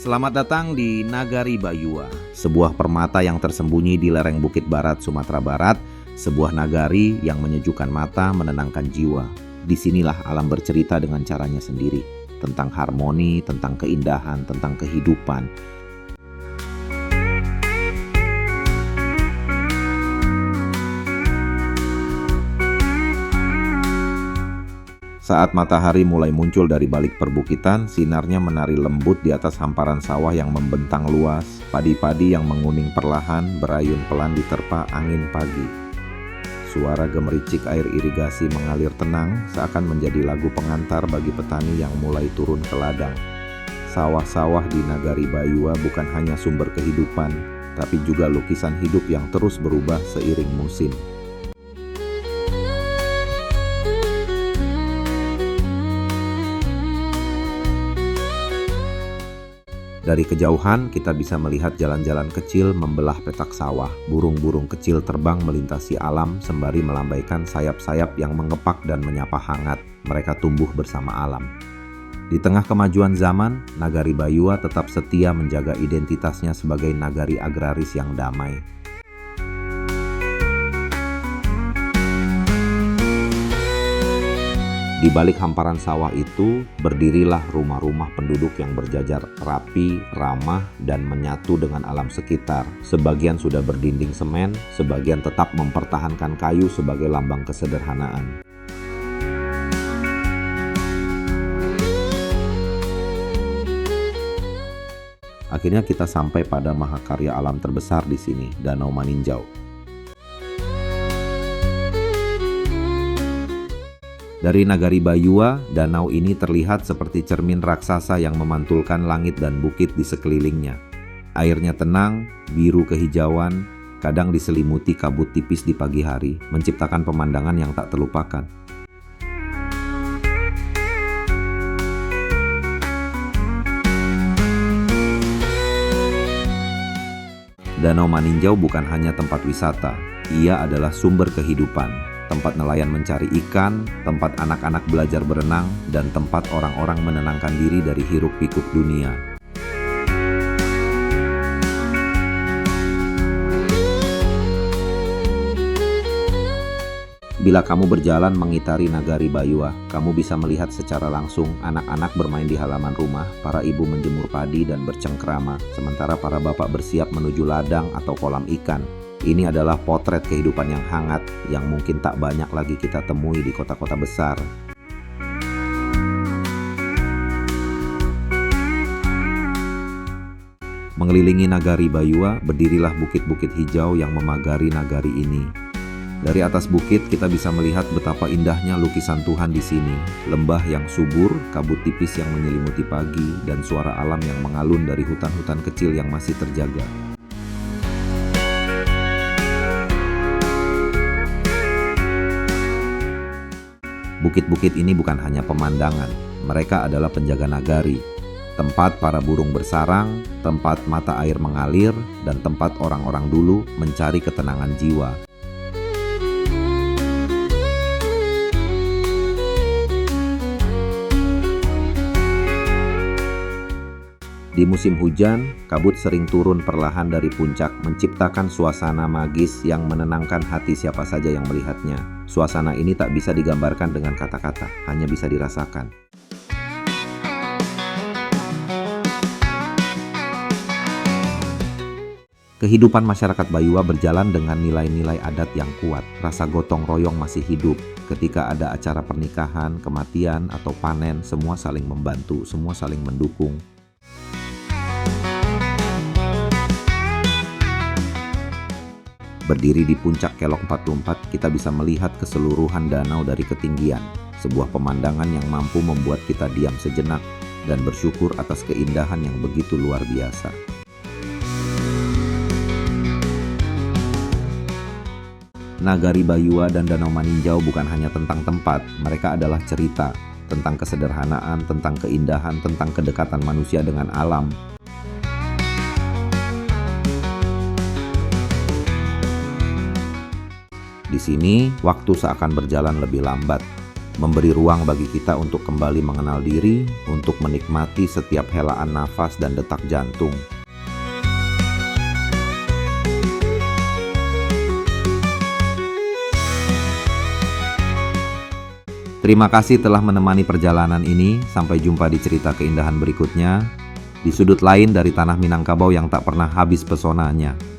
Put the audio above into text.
Selamat datang di Nagari Bayua, sebuah permata yang tersembunyi di lereng Bukit Barat, Sumatera Barat, sebuah nagari yang menyejukkan mata, menenangkan jiwa. Disinilah alam bercerita dengan caranya sendiri, tentang harmoni, tentang keindahan, tentang kehidupan. Saat matahari mulai muncul dari balik perbukitan, sinarnya menari lembut di atas hamparan sawah yang membentang luas, padi-padi yang menguning perlahan, berayun pelan diterpa angin pagi. Suara gemericik air irigasi mengalir tenang, seakan menjadi lagu pengantar bagi petani yang mulai turun ke ladang. Sawah-sawah di Nagari Bayua bukan hanya sumber kehidupan, tapi juga lukisan hidup yang terus berubah seiring musim. Dari kejauhan, kita bisa melihat jalan-jalan kecil membelah petak sawah. Burung-burung kecil terbang melintasi alam sembari melambaikan sayap-sayap yang mengepak dan menyapa hangat. Mereka tumbuh bersama alam. Di tengah kemajuan zaman, Nagari Bayua tetap setia menjaga identitasnya sebagai nagari agraris yang damai. Di balik hamparan sawah itu, berdirilah rumah-rumah penduduk yang berjajar rapi, ramah, dan menyatu dengan alam sekitar. Sebagian sudah berdinding semen, sebagian tetap mempertahankan kayu sebagai lambang kesederhanaan. Akhirnya kita sampai pada mahakarya alam terbesar di sini, Danau Maninjau. Dari Nagari Bayua, danau ini terlihat seperti cermin raksasa yang memantulkan langit dan bukit di sekelilingnya. Airnya tenang, biru kehijauan, kadang diselimuti kabut tipis di pagi hari, menciptakan pemandangan yang tak terlupakan. Danau Maninjau bukan hanya tempat wisata, ia adalah sumber kehidupan. Tempat nelayan mencari ikan, tempat anak-anak belajar berenang, dan tempat orang-orang menenangkan diri dari hiruk-pikuk dunia. Bila kamu berjalan mengitari Nagari Bayua, kamu bisa melihat secara langsung anak-anak bermain di halaman rumah, para ibu menjemur padi dan bercengkrama, sementara para bapak bersiap menuju ladang atau kolam ikan. Ini adalah potret kehidupan yang hangat yang mungkin tak banyak lagi kita temui di kota-kota besar. Mengelilingi Nagari Bayua, berdirilah bukit-bukit hijau yang memagari nagari ini. Dari atas bukit kita bisa melihat betapa indahnya lukisan Tuhan di sini. Lembah yang subur, kabut tipis yang menyelimuti pagi, dan suara alam yang mengalun dari hutan-hutan kecil yang masih terjaga. Bukit-bukit ini bukan hanya pemandangan, mereka adalah penjaga nagari, tempat para burung bersarang, tempat mata air mengalir, dan tempat orang-orang dulu mencari ketenangan jiwa. Di musim hujan, kabut sering turun perlahan dari puncak, menciptakan suasana magis yang menenangkan hati siapa saja yang melihatnya. Suasana ini tak bisa digambarkan dengan kata-kata, hanya bisa dirasakan. Kehidupan masyarakat Bayua berjalan dengan nilai-nilai adat yang kuat. Rasa gotong royong masih hidup. Ketika ada acara pernikahan, kematian, atau panen, semua saling membantu, semua saling mendukung. Berdiri di puncak Kelok 44, kita bisa melihat keseluruhan danau dari ketinggian. Sebuah pemandangan yang mampu membuat kita diam sejenak dan bersyukur atas keindahan yang begitu luar biasa. Nagari Bayua dan Danau Maninjau bukan hanya tentang tempat, mereka adalah cerita tentang kesederhanaan, tentang keindahan, tentang kedekatan manusia dengan alam. Di sini, waktu seakan berjalan lebih lambat. memberi ruang bagi kita untuk kembali mengenal diri, untuk menikmati setiap helaan nafas dan detak jantung. Terima kasih telah menemani perjalanan ini. Sampai jumpa di cerita keindahan berikutnya, di sudut lain dari tanah Minangkabau yang tak pernah habis pesonanya.